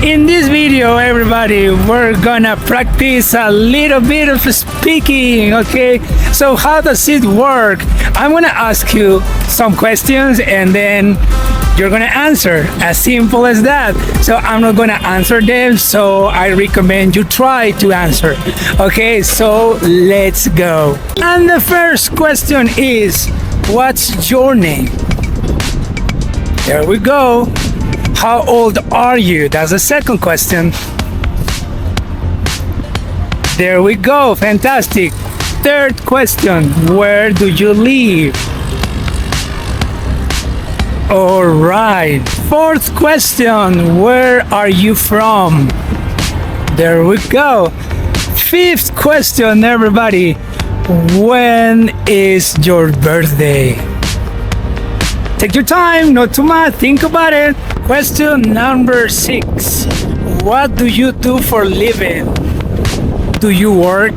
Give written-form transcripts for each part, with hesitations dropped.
In this video, everybody, we're gonna practice a little bit of speaking, okay? So how does it work? I'm gonna ask you some questions and then you're gonna answer, as simple as that. So I'm not gonna answer them, so I recommend you try to answer. Okay, so let's go. And the first question is, what's your name? There we go. How old are you? That's the second question. There we go. Fantastic. Third question. Where do you live? All right. Fourth question. Where are you from? There we go. Fifth question, everybody. When is your birthday? Take your time, not too much. Think about it. Question number 6. What do you do for a living? Do you work?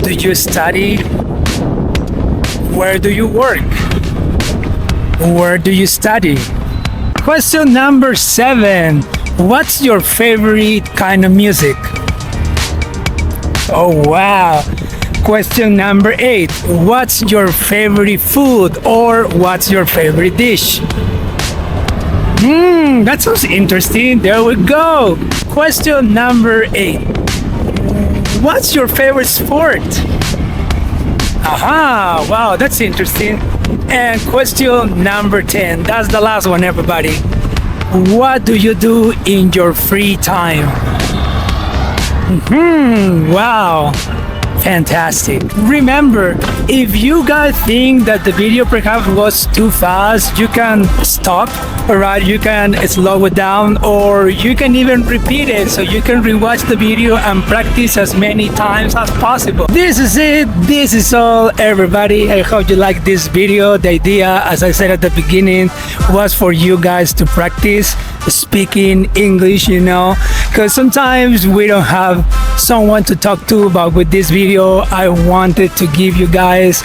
Do you study? Where do you work? Where do you study? Question number 7. What's your favorite kind of music? Oh, wow. Question number 8. What's your favorite food or what's your favorite dish? That sounds interesting. There we go. Question number 8. What's your favorite sport? Aha, wow, that's interesting. And question number 10. That's the last one, everybody. What do you do in your free time? Wow. Fantastic. Remember, if you guys think that the video perhaps was too fast, you can stop, alright? You can slow it down, or you can even repeat it, so you can rewatch the video and practice as many times as possible. This is it. This is all, everybody. I hope you like this video. The idea, as I said at the beginning, was for you guys to practice speaking English, because sometimes we don't have someone to talk to, but with this video I wanted to give you guys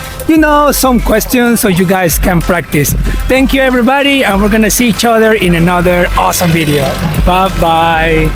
some questions so you guys can practice. Thank you, everybody, and we're gonna see each other in another awesome video. Bye bye.